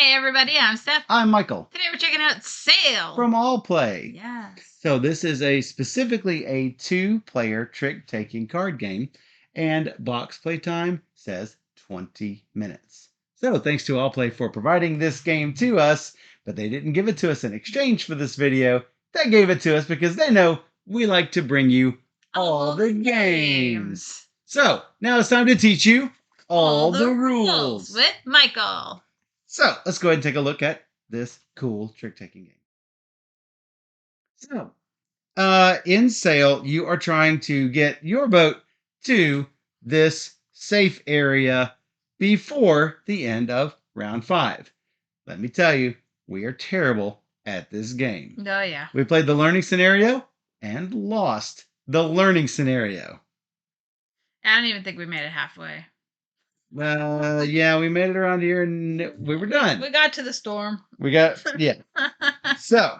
Hey everybody, I'm Steph. I'm Michael. Today we're checking out Sail. From All Play. Yes. So this is specifically a 2-player trick-taking card game, and box play time says 20 minutes. So thanks to All Play for providing this game to us, but they didn't give it to us in exchange for this video. They gave it to us because they know we like to bring you all the games. So now it's time to teach you all the rules with Michael. So let's go ahead and take a look at this cool trick-taking game. So, in Sail, you are trying to get your boat to this safe area before the end of round 5. Let me tell you, we are terrible at this game. Oh, yeah. We played the learning scenario and lost the learning scenario. I don't even think we made it halfway. Yeah, we made it around here and we were done. We got to the storm. Yeah. So,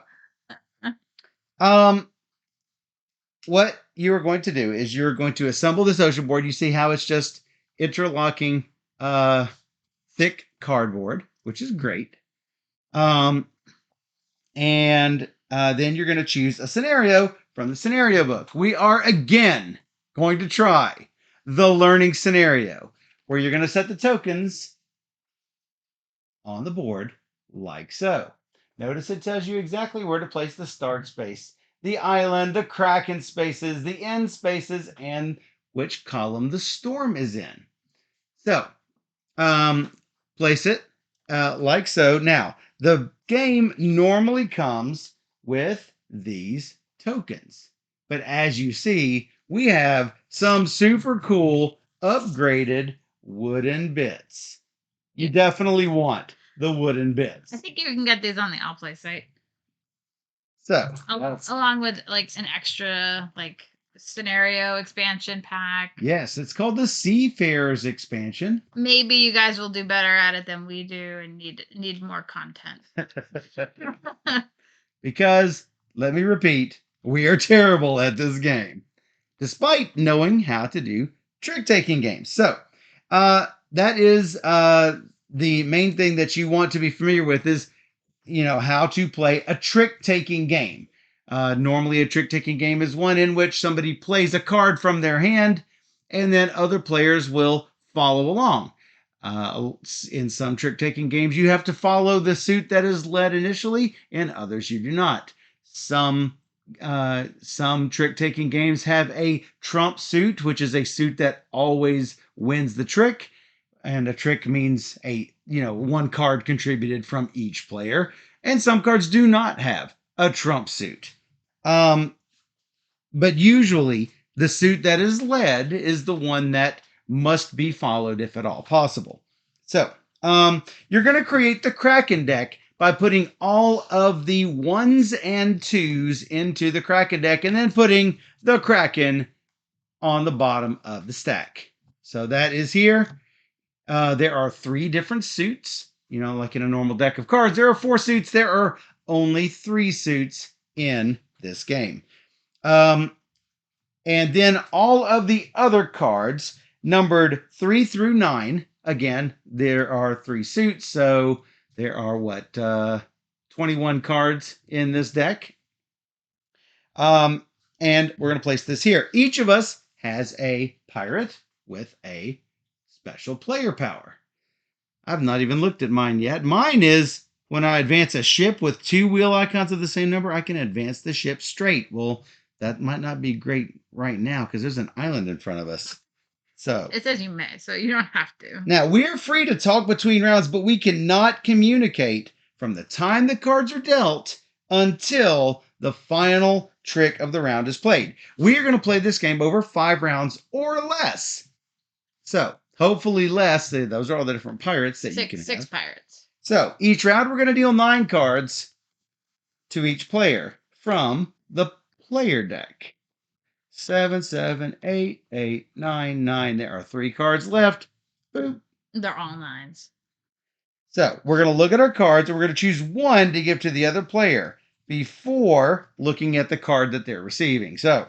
what you're going to do is you're going to assemble this ocean board. You see how it's just interlocking thick cardboard, which is great. And then you're going to choose a scenario from the scenario book. We are again going to try the learning scenario, where you're going to set the tokens on the board like so. Notice it tells you exactly where to place the start space, the island, the Kraken spaces, the end spaces, and which column the storm is in. So, place it like so. Now, the game normally comes with these tokens. But as you see, we have some super cool upgraded wooden bits. You definitely want the wooden bits. I think you can get these on the All Play site. So, along with like an extra scenario expansion pack. Yes, it's called the Seafarers expansion. Maybe you guys will do better at it than we do and need more content. Because, let me repeat, we are terrible at this game, despite knowing how to do trick-taking games. So, that is the main thing that you want to be familiar with is, how to play a trick-taking game. Normally, a trick-taking game is one in which somebody plays a card from their hand, and then other players will follow along. In some trick-taking games, you have to follow the suit that is led initially, and others you do not. Some trick-taking games have a trump suit, which is a suit that always wins the trick. And a trick means one card contributed from each player. And some cards do not have a trump suit. But usually the suit that is led is the one that must be followed if at all possible. So you're going to create the Kraken deck by putting all of the 1s and 2s into the Kraken deck and then putting the Kraken on the bottom of the stack. So that is here. There are 3 different suits. Like in a normal deck of cards, there are 4 suits. There are only 3 suits in this game. And then all of the other cards, numbered 3 through 9. Again, there are 3 suits, so there are 21 cards in this deck. And we're going to place this here. Each of us has a pirate with a special player power. I've not even looked at mine yet. Mine is when I advance a ship with 2 wheel icons of the same number, I can advance the ship straight. Well, that might not be great right now because there's an island in front of us. So it says you may, so you don't have to. Now, we're free to talk between rounds, but we cannot communicate from the time the cards are dealt until the final trick of the round is played. We are going to play this game over 5 rounds or less. So, hopefully less. Those are all the different pirates that you can have. 6 pirates. So, each round we're going to deal 9 cards to each player from the player deck. 7, 7, 8, 8, 9, 9. There are 3 cards left. Boop. They're all 9s. So, we're going to look at our cards and we're going to choose one to give to the other player before looking at the card that they're receiving. So,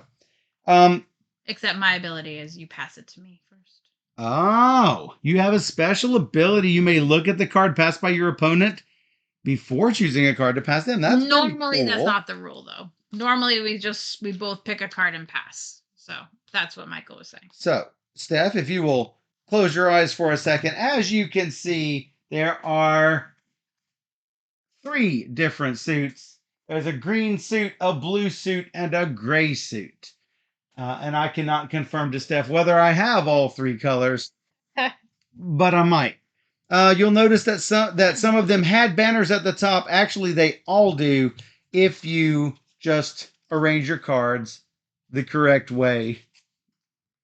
except my ability is you pass it to me first. Oh, you have a special ability. You may look at the card passed by your opponent before choosing a card to pass them. That's Normally, pretty that's cool. not the rule, though. Normally, we both pick a card and pass. So that's what Michael was saying. So, Steph, if you will close your eyes for a second, as you can see, there are 3 different suits. There's a green suit, a blue suit, and a gray suit. And I cannot confirm to Steph whether I have all 3 colors, but I might. You'll notice that some of them had banners at the top. Actually, they all do if you just arrange your cards the correct way.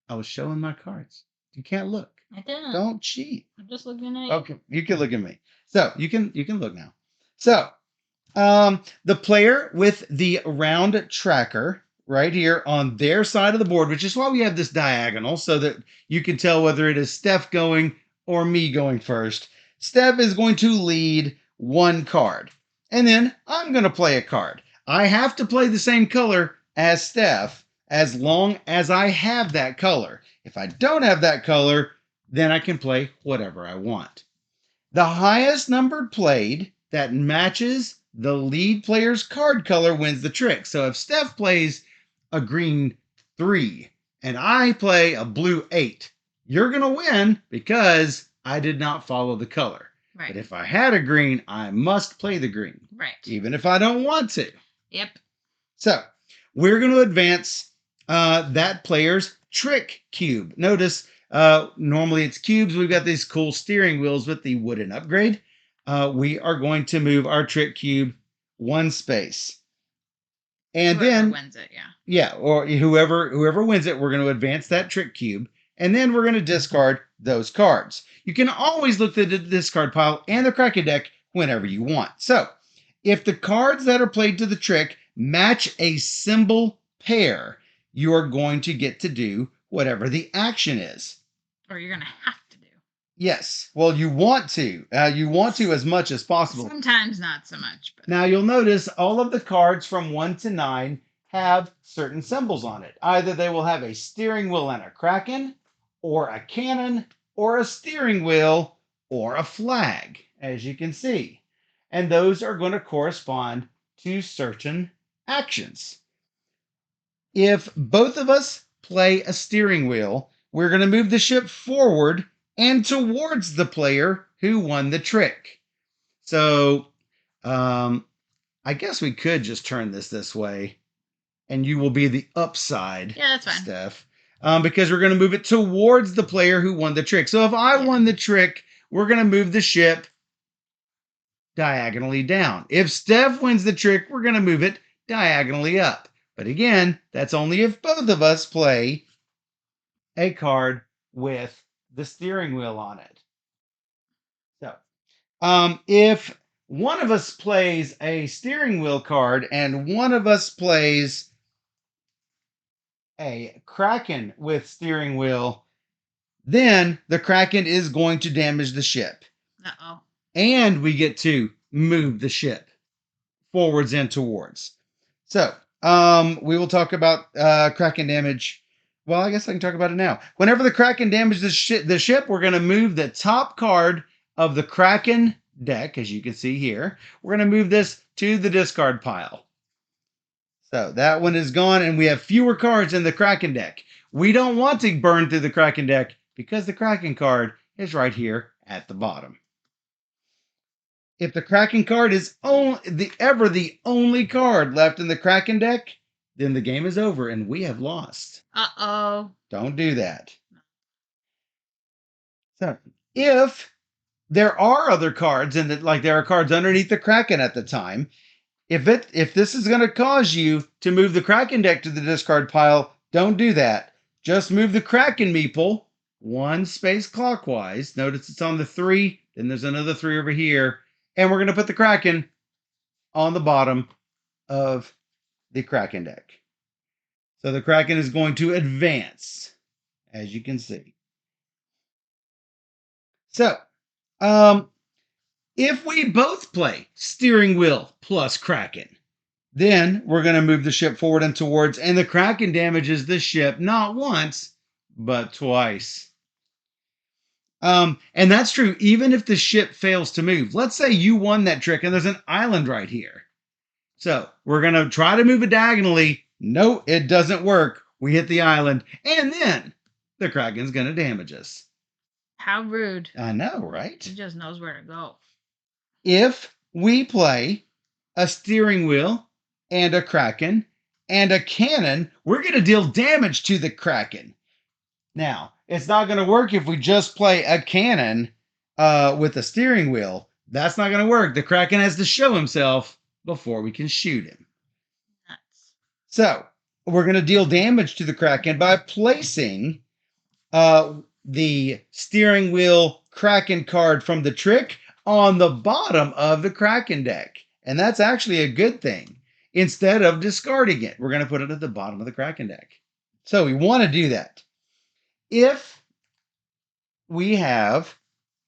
I was showing my cards. You can't look. I didn't. Don't cheat. I'm just looking at you. Okay, you can look at me. So you can look now. So the player with the round tracker right here on their side of the board, which is why we have this diagonal so that you can tell whether it is Steph going or me going first. Steph is going to lead 1 card. And then I'm going to play a card. I have to play the same color as Steph as long as I have that color. If I don't have that color, then I can play whatever I want. The highest numbered played that matches the lead player's card color wins the trick. So if Steph plays a green 3 and I play a blue 8, you're going to win because I did not follow the color. Right. But if I had a green, I must play the green. Right. Even if I don't want to. Yep. So we're going to advance that player's trick cube. Notice normally it's cubes. We've got these cool steering wheels with the wooden upgrade. We are going to move our trick cube 1 space. And Whoever then wins it, yeah. Yeah, or whoever wins it, we're going to advance that trick cube, and then we're going to discard those cards. You can always look at the discard pile and the Kraken deck whenever you want. So, if the cards that are played to the trick match a symbol pair, you are going to get to do whatever the action is. Or you're going to have to do. Yes. Well, you want to. You want to as much as possible. Sometimes not so much. But Now, you'll notice all of the cards from 1 to 9 have certain symbols on it. Either they will have a steering wheel and a kraken, or a cannon, or a steering wheel, or a flag, as you can see. And those are going to correspond to certain actions. If both of us play a steering wheel, we're going to move the ship forward and towards the player who won the trick. So, I guess we could just turn this way, and you will be the upside. Yeah, that's fine. Steph. Because we're going to move it towards the player who won the trick. So if I won the trick, we're going to move the ship diagonally down. If Steph wins the trick, we're going to move it diagonally up. But again, that's only if both of us play a card with the steering wheel on it. So, if one of us plays a steering wheel card and one of us plays a kraken with steering wheel, then the kraken is going to damage the ship. Uh-oh. And we get to move the ship forwards and towards. So, we will talk about kraken damage. Well, I guess I can talk about it now. Whenever the kraken damages the ship, we're going to move the top card of the kraken deck, as you can see here. We're going to move this to the discard pile. So that one is gone, and we have fewer cards in the Kraken deck. We don't want to burn through the Kraken deck because the Kraken card is right here at the bottom. If the Kraken card is ever the only card left in the Kraken deck, then the game is over and we have lost. Uh-oh. Don't do that. So if there are other cards, and like there are cards underneath the Kraken at the time, if this is going to cause you to move the Kraken deck to the discard pile, don't do that. Just move the Kraken meeple 1 space clockwise. Notice it's on the 3, then there's another 3 over here, and we're going to put the Kraken on the bottom of the Kraken deck. So the Kraken is going to advance, as you can see. So, if we both play steering wheel plus Kraken, then we're going to move the ship forward and towards, and the Kraken damages the ship not once, but twice. And that's true even if the ship fails to move. Let's say you won that trick and there's an island right here. So we're going to try to move it diagonally. No, it doesn't work. We hit the island, and then the Kraken's going to damage us. How rude. I know, right? He just knows where to go. If we play a steering wheel and a Kraken and a cannon, we're going to deal damage to the Kraken. Now, it's not going to work if we just play a cannon with a steering wheel. That's not going to work. The Kraken has to show himself before we can shoot him. Nuts. So, we're going to deal damage to the Kraken by placing the steering wheel Kraken card from the trick on the bottom of the Kraken deck. And that's actually a good thing. Instead of discarding it, we're going to put it at the bottom of the Kraken deck. So we want to do that. If we have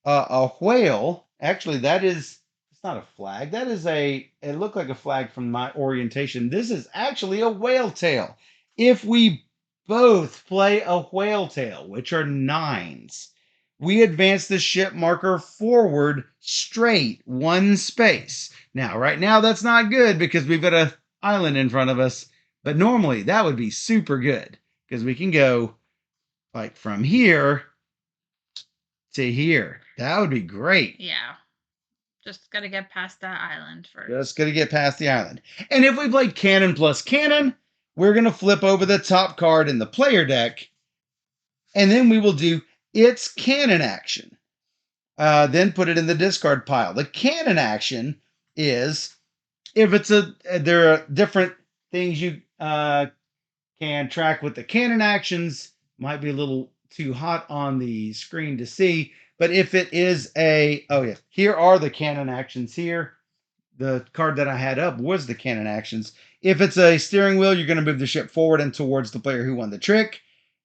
a whale, actually it's not a flag. That is it looked like a flag from my orientation. This is actually a whale tail. If we both play a whale tail, which are 9s, we advance the ship marker forward straight 1 space. Now, right now, that's not good because we've got an island in front of us, but normally that would be super good because we can go like from here to here. That would be great. Yeah. Just got to get past that island first. Just got to get past the island. And if we play cannon plus cannon, we're going to flip over the top card in the player deck, and then we will do its cannon action. Then put it in the discard pile. The cannon action is if there are different things you can track with the cannon actions. Might be a little too hot on the screen to see, but if it is here are the cannon actions here. The card that I had up was the cannon actions. If it's a steering wheel, you're going to move the ship forward and towards the player who won the trick.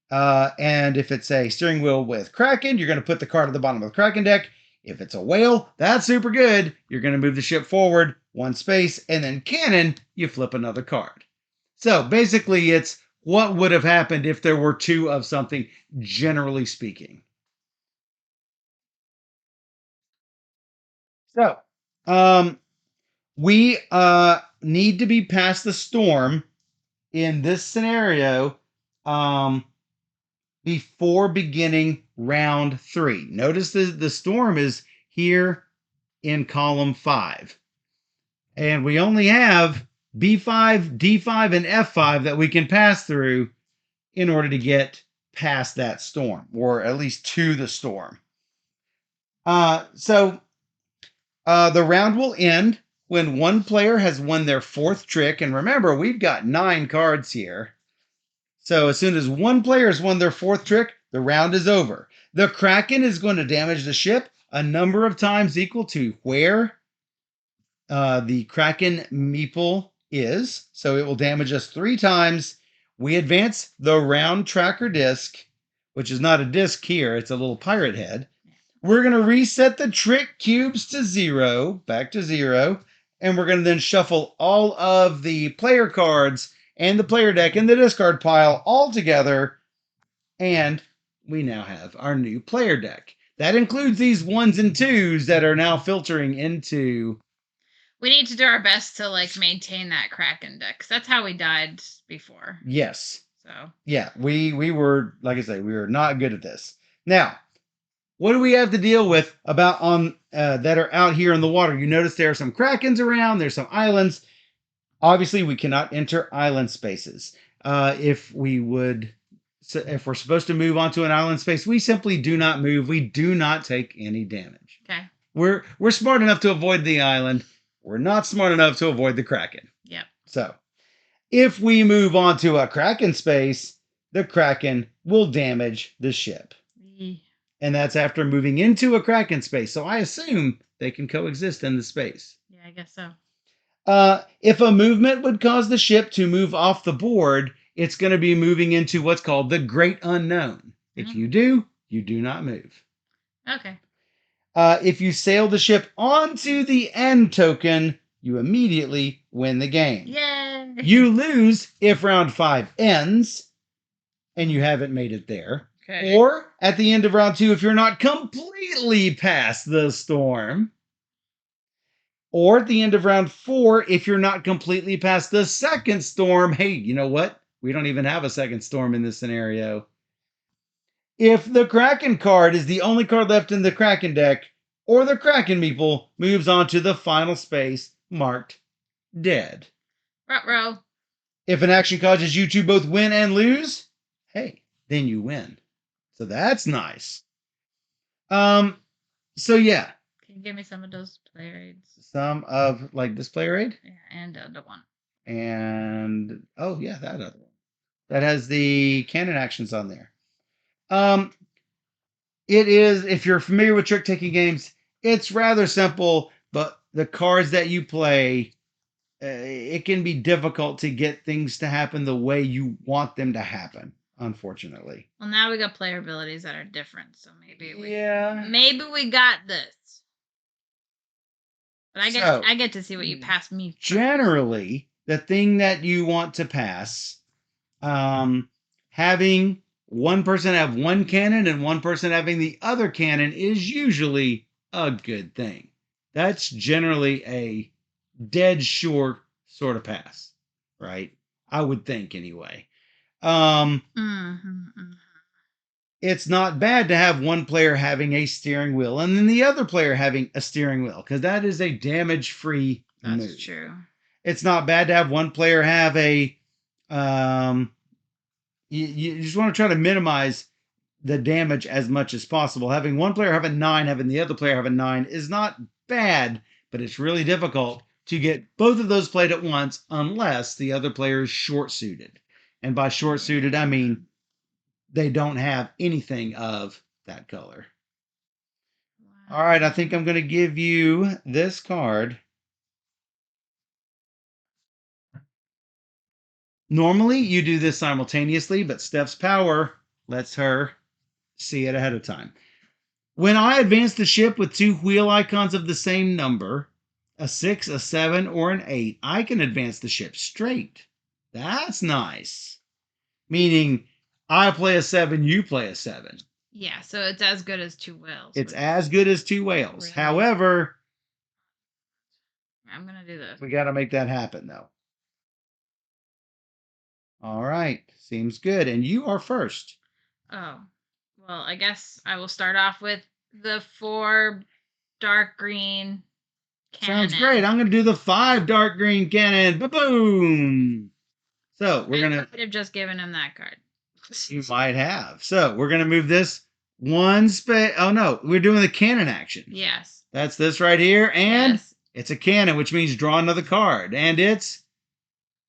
And if it's a steering wheel with Kraken, you're going to put the card at the bottom of the Kraken deck. If it's a whale, that's super good. You're going to move the ship forward 1 space, and then cannon, you flip another card. So basically, it's what would have happened if there were 2 of something, generally speaking. So, we need to be past the storm in this scenario before beginning round 3. Notice the storm is here in column 5. And we only have B5, D5, and F5 that we can pass through in order to get past that storm, or at least to the storm. So the round will end when one player has won their 4th trick. And remember, we've got 9 cards here. So as soon as one player has won their 4th trick, the round is over. The Kraken is going to damage the ship a number of times equal to where the Kraken meeple is. So it will damage us 3 times. We advance the round tracker disc, which is not a disc here. It's a little pirate head. We're going to reset the trick cubes to 0, back to 0. And we're going to then shuffle all of the player cards and the player deck and the discard pile all together. And we now have our new player deck. That includes these 1s and 2s that are now filtering into... We need to do our best to maintain that Kraken deck, 'cause that's how we died before. Yes. So yeah, we were, like I say, we were not good at this. Now, what do we have to deal with about that are out here in the water? You notice there are some Krakens around. There's some islands. Obviously, we cannot enter island spaces. If we're supposed to move onto an island space, we simply do not move. We do not take any damage. Okay. We're smart enough to avoid the island. We're not smart enough to avoid the Kraken. Yep. So, if we move onto a Kraken space, the Kraken will damage the ship. And that's after moving into a Kraken space. So I assume they can coexist in the space. Yeah, I guess so. If a movement would cause the ship to move off the board, it's going to be moving into what's called the Great Unknown. If you do not move. Okay. If you sail the ship onto the end token, you immediately win the game. Yay! You lose if round 5 ends and you haven't made it there. Okay. Or at the end of round 2, if you're not completely past the storm. Or at the end of round 4, if you're not completely past the second storm. Hey, you know what? We don't even have a second storm in this scenario. If the Kraken card is the only card left in the Kraken deck, or the Kraken meeple moves on to the final space marked dead. Ruh-roh. If an action causes you to both win and lose, hey, then you win. So that's nice. So yeah, Can you give me some of those player aids? some of like this player aid Yeah, and the one. and oh yeah, that other one that has the cannon actions on there. It is, if you're familiar with trick taking games, it's rather simple, but the cards that you play, it can be difficult to get things to happen the way you want them to happen, unfortunately. Well, now we got player abilities that are different, so maybe we got this. But I get to see what you pass me first. Generally, the thing that you want to pass, having one person have one cannon and one person having the other cannon is usually a good thing. That's generally a dead sure sort of pass, right? I would think anyway. It's not bad to have one player having a steering wheel and then the other player having a steering wheel because that is a damage-free move. That's true. It's not bad to have one player have a you just want to try to minimize the damage as much as possible. Having one player have a 9, having the other player have a 9 is not bad, but it's really difficult to get both of those played at once unless the other player is short-suited. And by short-suited, I mean they don't have anything of that color. Wow. All right, I think I'm going to give you this card. Normally, you do this simultaneously, but Steph's power lets her see it ahead of time. When I advance the ship with 2 wheel icons of the same number, a 6, a 7, or an 8, I can advance the ship straight. That's nice. Meaning, I play a 7, you play a 7. Yeah, so it's as good as 2 whales. It's as good as 2 whales. Really? However, I'm going to do this. We got to make that happen, though. All right. Seems good. And you are first. Oh. Well, I guess I will start off with the 4 dark green cannon. Sounds great. I'm going to do the 5 dark green cannon. Ba-boom. So we're going to... I might have just given him that card. You might have. So we're going to move this one space. Oh, no. We're doing the cannon action. Yes. That's this right here. And it's a cannon, which means draw another card. And it's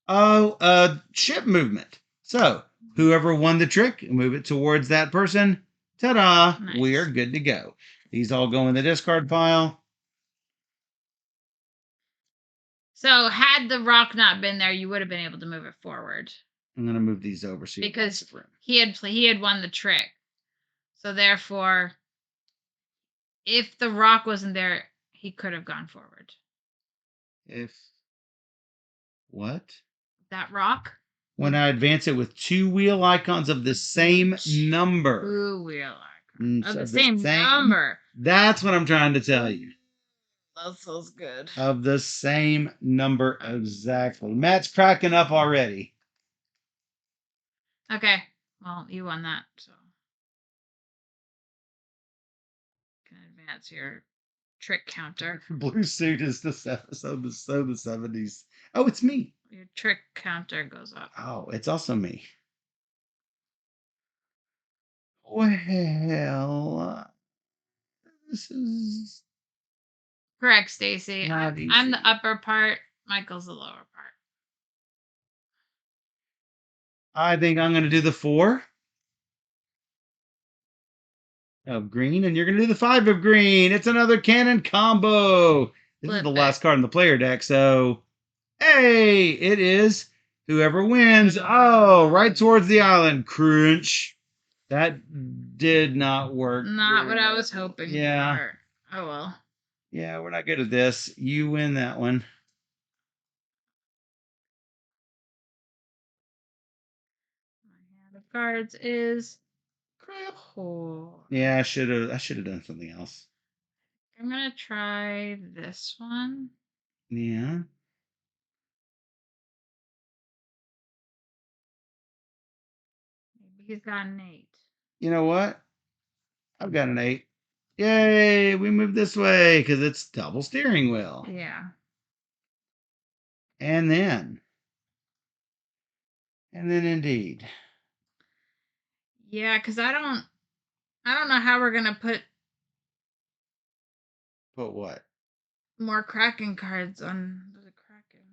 a ship movement. So whoever won the trick, move it towards that person. Ta-da! Nice. We are good to go. These all go in the discard pile. So had the rock not been there, you would have been able to move it forward. I'm going to move these over so because he had won the trick. So therefore, if the rock wasn't there, he could have gone forward. If what? That rock? When I advance it with 2 wheel icons of the same number. 2 wheel icons of the same number. That's what I'm trying to tell you. That sounds good. Of the same number exactly. Matt's cracking up already. Okay. Well, you won that, so you can advance your trick counter. Blue suit is the 70s. Oh, it's me. Your trick counter goes up. Oh, it's also me. Well, this is correct, Stacy. I'm the upper part. Michael's the lower part. I think I'm going to do the 4 of green, and you're going to do the 5 of green. It's another cannon combo. This is the last card in the player deck, so hey, it is whoever wins. Oh, right towards the island. Crunch. That did not work. Not what I was hoping for. Oh, well. Yeah, we're not good at this. You win that one. My hand of cards is crap. Cool. Yeah, I should have done something else. I'm gonna try this one. Yeah. Maybe he's got an 8. You know what? I've got an 8. Yay! We moved this way because it's double steering wheel. Yeah. And then indeed. Yeah, because I don't know how we're gonna put But what? more Kraken cards on the Kraken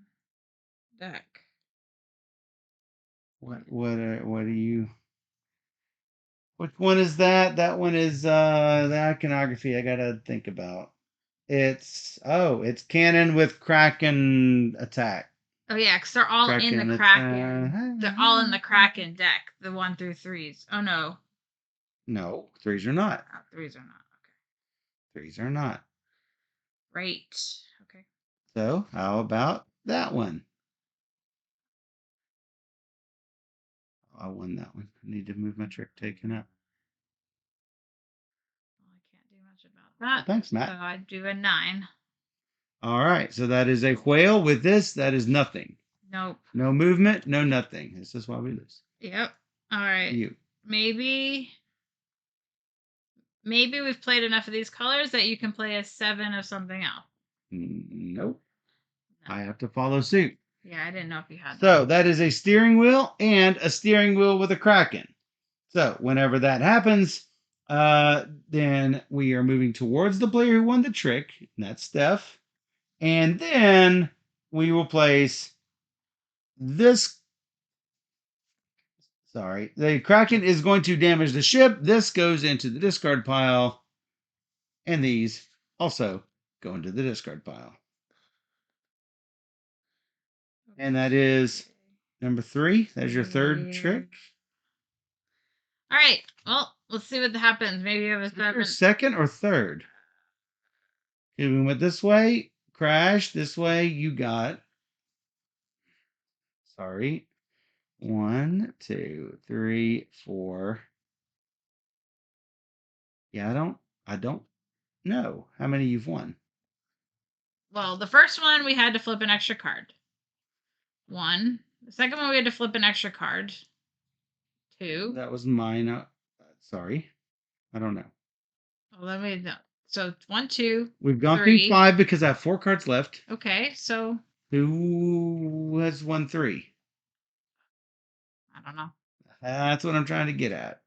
deck. What do you? Which one is that? That one is the iconography I gotta think about. It's cannon with Kraken attack. Oh yeah, because they're all in the Kraken Kraken. attack. They're all in the Kraken deck, the 1 through 3s. Oh no. No, 3s are not. Oh, 3s are not. Okay. 3s are not. Right. Okay. So how about that one? I won that one. I need to move my trick taken up. Well, I can't do much about that. Thanks, Matt. So I'd do a 9. All right, so that is a whale. With this, that is nothing. Nope. No movement, no nothing. This is why we lose. Yep. All right. You. Maybe we've played enough of these colors that you can play a 7 of something else. Nope. No. I have to follow suit. Yeah, I didn't know if you had So that is a steering wheel and a steering wheel with a Kraken. So whenever that happens, then we are moving towards the player who won the trick. And that's Steph. And then we will place this. Sorry, the Kraken is going to damage the ship. This goes into the discard pile. And these also go into the discard pile. And that is number 3. That's your third trick. All right. Well, let's see what happens. Maybe you have a 7. Second or third? Okay, we went this way. Crash. This way. You got. Sorry. 1, 2, 3, 4. Yeah, I don't know how many you've won. Well, the first one we had to flip an extra card. 1. The second one we had to flip an extra card. 2. That was mine. Sorry. I don't know. Well, let me know. So 1, 2. We've gone 3. through 5 because I have 4 cards left. Okay, so Who has won 3? I don't know. That's what I'm trying to get at.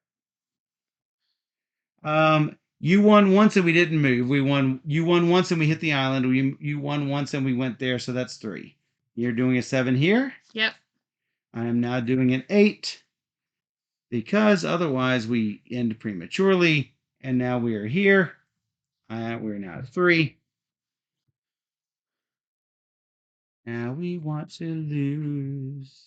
You won once and we didn't move. You won once and we hit the island. You won once and we went there, so that's 3. You're doing a 7 here. Yep. I am now doing an 8 because otherwise we end prematurely. And now we are here. We're now at 3. Now we want to lose.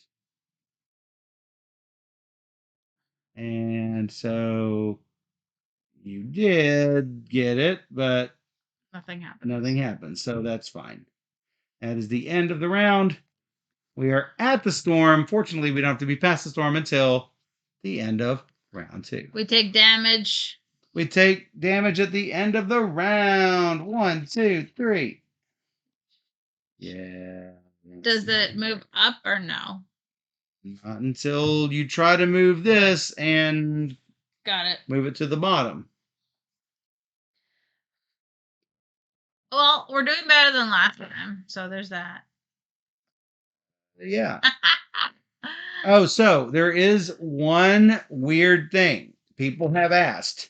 And so you did get it, but Nothing happened. nothing happened. So that's fine. That is the end of the round. We are at the storm. Fortunately, we don't have to be past the storm until the end of round 2. We take damage. We take damage at the end of the round. 1, 2, 3. Yeah. Does it move up or no? Not until you try to move this and Got it. move it to the bottom. Well, we're doing better than last time, so there's that. Yeah. Oh, so there is one weird thing people have asked.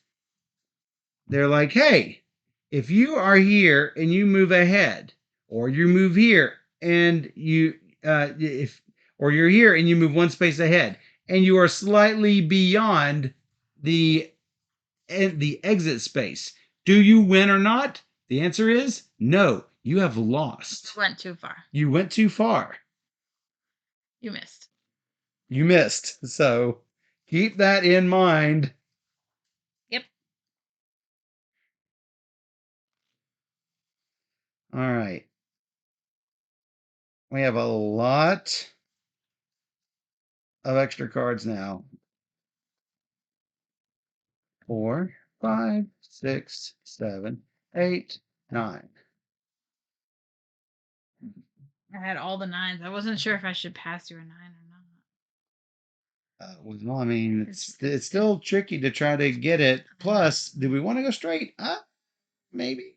They're like, hey, if you are here and you move ahead, or you move here and or you're here and you move one space ahead, and you are slightly beyond the exit space, do you win or not? The answer is no. You have lost. Went too far. You went too far. You missed. You missed. So keep that in mind. Yep. All right. We have a lot of extra cards now. 4, 5, 6, 7, 8, 9. I had all the nines. I wasn't sure if I should pass you a 9 or not. Well, I mean, It's it's still tricky to try to get it. Plus, do we want to go straight? Maybe.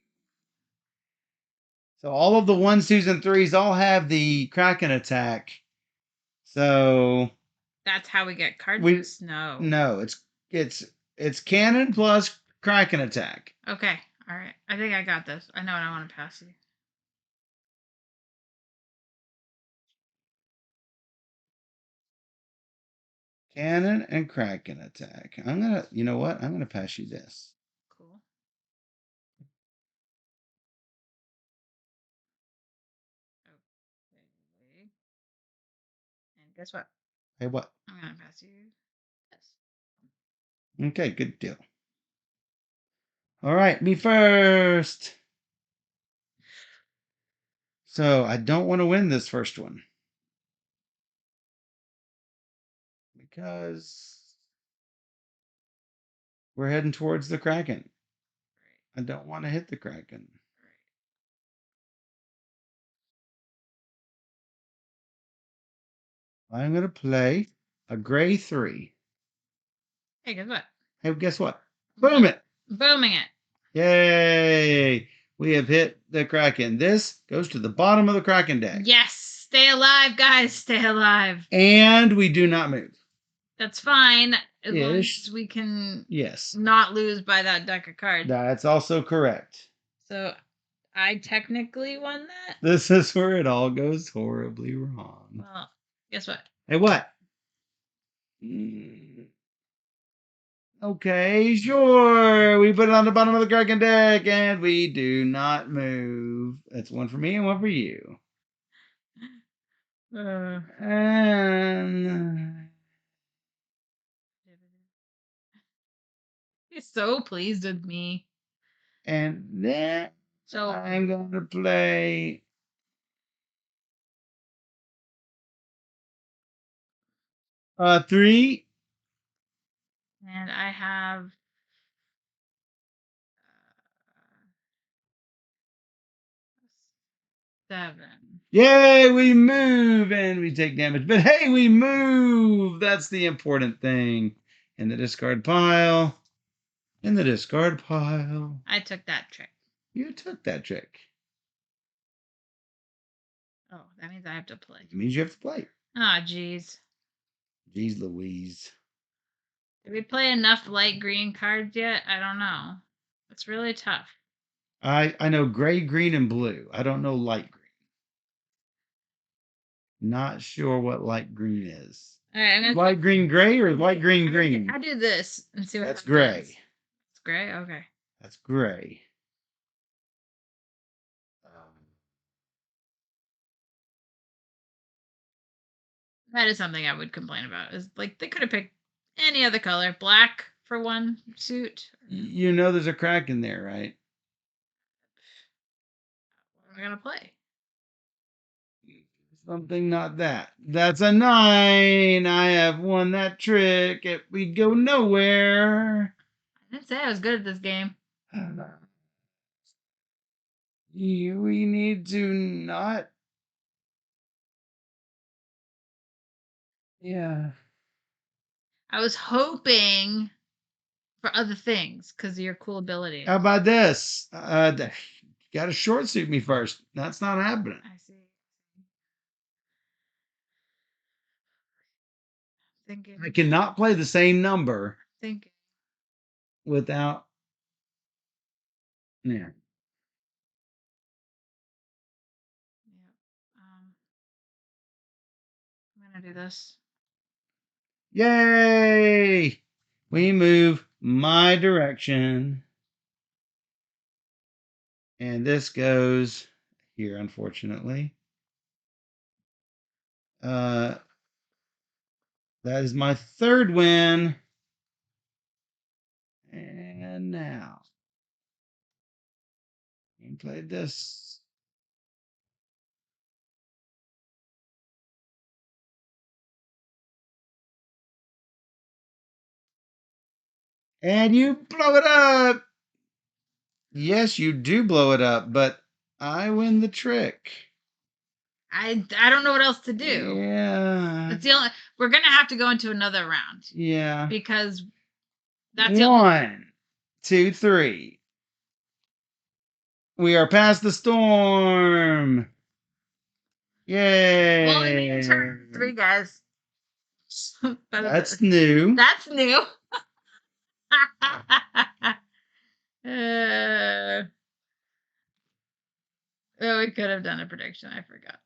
So all of the 1s, 2s, and 3s all have the Kraken attack. So That's how we get card we boost? No. no, it's cannon plus Kraken attack. Okay. All right. I think I got this. I know what I want to pass you. Cannon and Kraken attack. You know what? I'm gonna pass you this. Cool. Okay. And guess what? Hey, what? I'm gonna pass you this. Okay, good deal. All right, me first. So I don't want to win this first one because we're heading towards the Kraken. I don't want to hit the Kraken. I'm going to play a gray 3. Hey, guess what? Hey, guess what? Boom it! Booming it. Yay! We have hit the Kraken. This goes to the bottom of the Kraken deck. Yes. Stay alive, guys. Stay alive. And we do not move. That's fine as long Ish. as we can Yes. not lose by that deck of cards. That's also correct. So I technically won that. This is where it all goes horribly wrong. Well, guess what? Hey, what? Okay, sure. We put it on the bottom of the Kraken deck and we do not move. That's one for me and one for you. And He's so pleased with me. and then So I'm going to play 3. and I have 7. Yay, we move and we take damage. But hey, we move. That's the important thing. In the discard pile. In the discard pile. I took that trick. You took that trick. Oh, that means I have to play. It means you have to play. Oh, jeez. Jeez Louise. Did we play enough light green cards yet? I don't know. It's really tough. I know gray, green, and blue. I don't know light green. Not sure what light green is. All right, I'm gonna Light green gray or light green green? I do this and see what That's happens. gray. It's gray? Okay. That's gray. That is something I would complain about. Is like they could have picked any other color. Black for one suit. You know there's a crack in there, right? What am I gonna play? Something not that. That's a 9. I have won that trick. We'd go nowhere. I didn't say I was good at this game. We need to not. Yeah. I was hoping for other things because of your cool ability. How about this? Got to short suit me first. That's not happening. I see. Thinking. I cannot play the same number Thinking. without. Yeah. Yeah. I'm gonna do this. Yay! We move my direction. And this goes here, unfortunately. That is my 3rd win. And now, we play this. And you blow it up. Yes, you do blow it up, but I win the trick. I don't know what else to do. Yeah. It's the only. We're gonna have to go into another round Yeah. because that's the only. 1, 2, 3. We are past the storm. Yay! Well, only me turn 3, guys. That's new. That's new. uh, oh, we could have done a prediction. I forgot.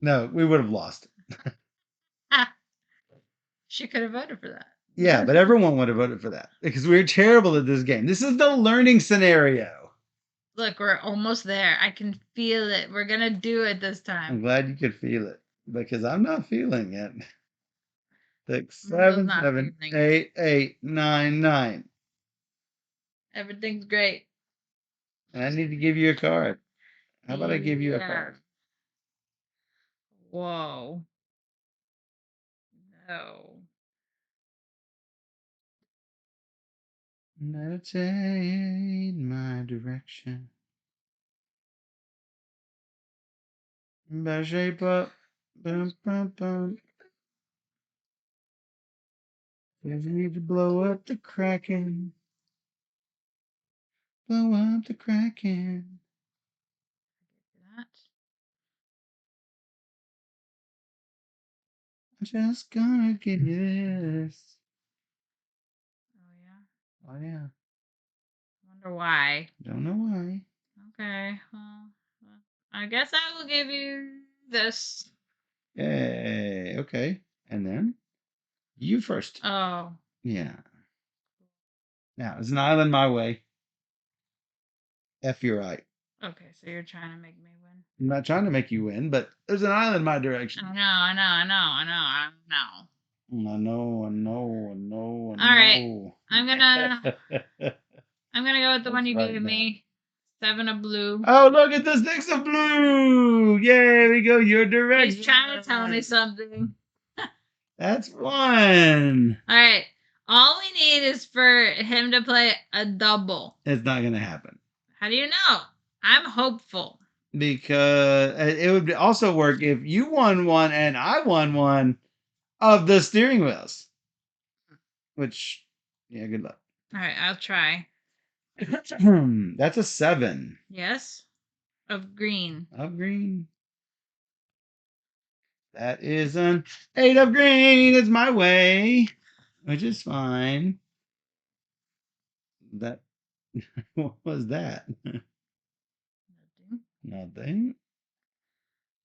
No, we would have lost. She could have voted for that. Yeah, but everyone would have voted for that because we're terrible at this game. This is the learning scenario. Look, we're almost there. I can feel it. We're gonna do it this time. I'm glad you could feel it because I'm not feeling it. 6, Michael's 7, not 7, feeling 8, 8, 9, 9. Everything's great. And I need to give you a card. How about I give you a Yeah. card? Whoa. No. Meditate my direction. Better shape up. Bum, bum, bum. You need to blow up the Kraken. Blow up the Kraken. That. I'm just gonna give you this. Oh yeah. Oh yeah. Wonder why. Don't know why. Okay. Well, I guess I will give you this. Yay. Okay. And then you first. Oh. Yeah. Now there's an island my way. F you're right. Okay. So you're trying to make me win. I'm not trying to make you win, but there's an island my direction. I know. I know. I know. I know. I know. I know. I know. I know. All right. I'm gonna go with the one you right gave now. me. 7 of blue. Oh, look at the sticks of blue! Yay, we go your direction. He's trying to tell me something. That's one. All right. All we need is for him to play a double. It's not gonna happen How do you know? I'm hopeful. because it would also work if you won one and I won one of the steering wheels. Which, yeah, good luck. All right, I'll try. That's a 7 Yes? Of green. of green. That is an 8 of green. It's my way, which is fine. That what was that? Nothing.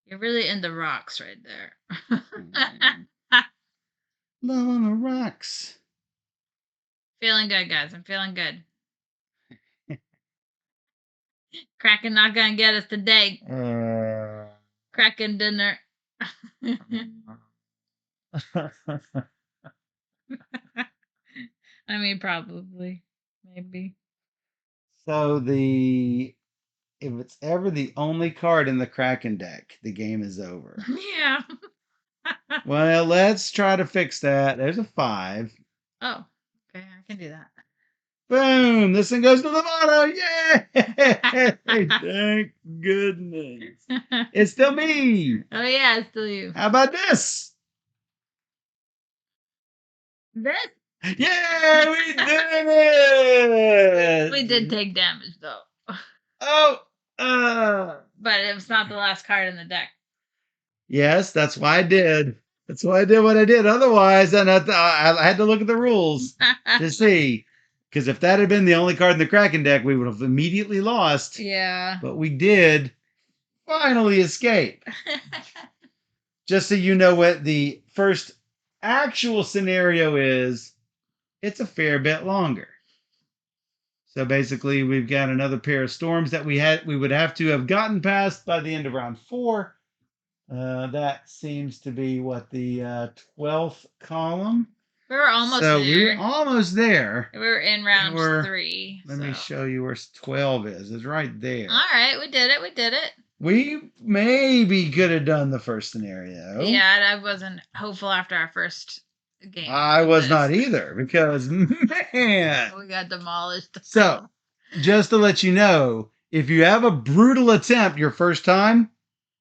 You're really in the rocks right there. Love on the rocks. Feeling good, guys. I'm feeling good. Kraken not gonna get us today. Kraken dinner. I mean, probably. Maybe. So if it's ever the only card in the Kraken deck, the game is over. Yeah. Well, let's try to fix that. There's a 5. Oh, okay. I can do that. Boom! This thing goes to the bottom. Yay! Thank goodness. It's still me. Oh, yeah, it's still you. How about this? This? Yeah, we did it! We did take damage, though. Oh! But it was not the last card in the deck. Yes, that's why I did. That's why I did what I did. Otherwise, then I had to look at the rules to see. Because if that had been the only card in the Kraken deck, we would have immediately lost. Yeah. But we did finally escape. Just so you know what the first actual scenario is, it's a fair bit longer. So basically, we've got another pair of storms that we would have to have gotten past by the end of round 4. That seems to be what the 12th column. We were almost so there. We were almost there. We were in round 3. Let me show you where 12 is. It's right there. All right, we did it. We did it. We maybe could have done the first scenario. Yeah, I wasn't hopeful after our first game. I of was this. not either because, man. We got demolished. So, just to let you know, if you have a brutal attempt your first time,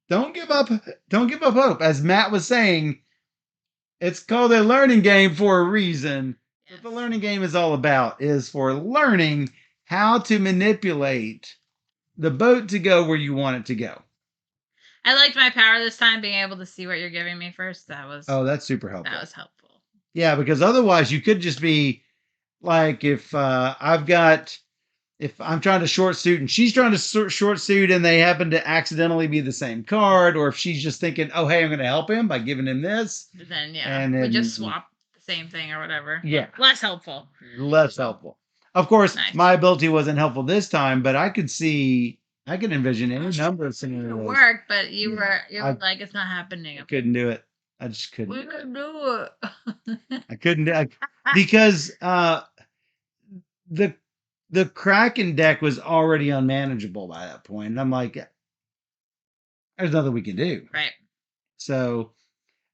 don't give up. Don't give up hope. As Matt was saying, it's called a learning game for a reason. Yes. What the learning game is all about is for learning how to manipulate the boat to go where you want it to go. I liked my power this time, being able to see what you're giving me first. That's super helpful. That was helpful. Yeah, because otherwise you could just be like if if I'm trying to short suit and she's trying to short suit and they happen to accidentally be the same card, or if she's just thinking, oh, hey, I'm going to help him by giving him this. But then, we just swap the same thing or whatever. Yeah. Less helpful. Less helpful. Of course, nice. My ability wasn't helpful this time, but I could envision any number of scenarios. It worked, but you were like, it's not happening. I couldn't do it. I just couldn't. We could do it. I couldn't do it because the Kraken deck was already unmanageable by that point. And I'm like, there's nothing we can do. Right. So,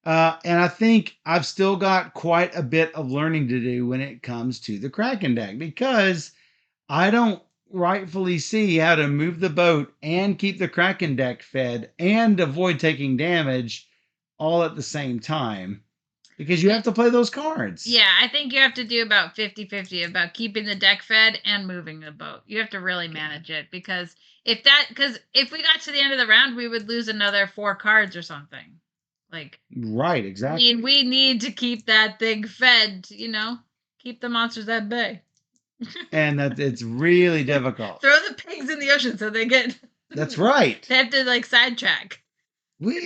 and I think I've still got quite a bit of learning to do when it comes to the Kraken deck because I don't rightfully see how to move the boat and keep the Kraken deck fed and avoid taking damage all at the same time. Because you have to play those cards. Yeah, I think you have to do about 50-50 about keeping the deck fed and moving the boat. You have to really manage it because if we got to the end of the round, we would lose another 4 cards or something. Like right, exactly. I mean, we need to keep that thing fed, keep the monsters at bay. And that it's really difficult. Throw the pigs in the ocean so they get. That's right. They have to sidetrack. We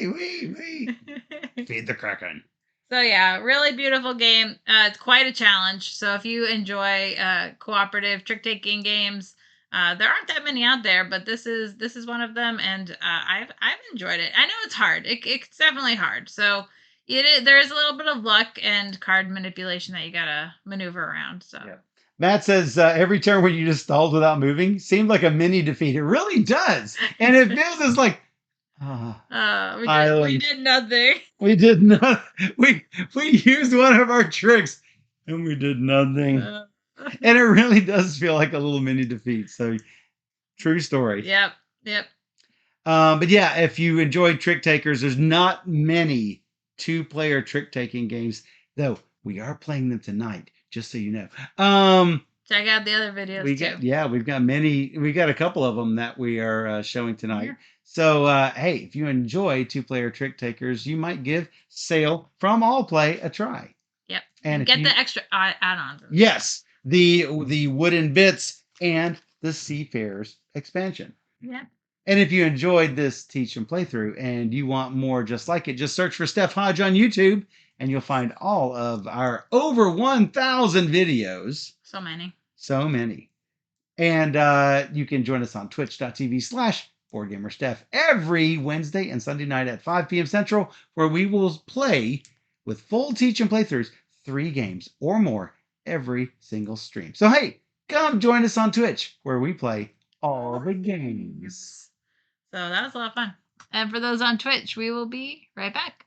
feed the Kraken. So yeah, really beautiful game. It's quite a challenge. So if you enjoy cooperative trick-taking games, there aren't that many out there, but this is one of them, and I've enjoyed it. I know it's hard. It's definitely hard. So there is a little bit of luck and card manipulation that you gotta maneuver around. So. Yeah. Matt says every turn when you just stalled without moving seemed like a mini defeat. It really does, and it feels as like. We did nothing. We did not. We used one of our tricks, and we did nothing. And it really does feel like a little mini defeat. So, true story. Yep. But yeah, if you enjoy Trick Takers, there's not many 2-player trick taking games, though we are playing them tonight. Just so you know. Check out the other videos too. We've got many. We got a couple of them that we are showing tonight. Yeah. So, hey, if you enjoy 2-player trick takers, you might give Sail from All Play a try. Yep. And get the extra add-ons. Yes, the wooden bits and the Seafarers expansion. Yeah. And if you enjoyed this teach and playthrough and you want more just like it, just search for Steph Hodge on YouTube and you'll find all of our over 1,000 videos. So many. And you can join us on twitch.tv/BoardGamerSteph every Wednesday and Sunday night at 5 p.m. Central, where we will play with full teach and playthroughs 3 games or more every single stream. So, hey, come join us on Twitch, where we play all the games. So that was a lot of fun. And for those on Twitch, we will be right back.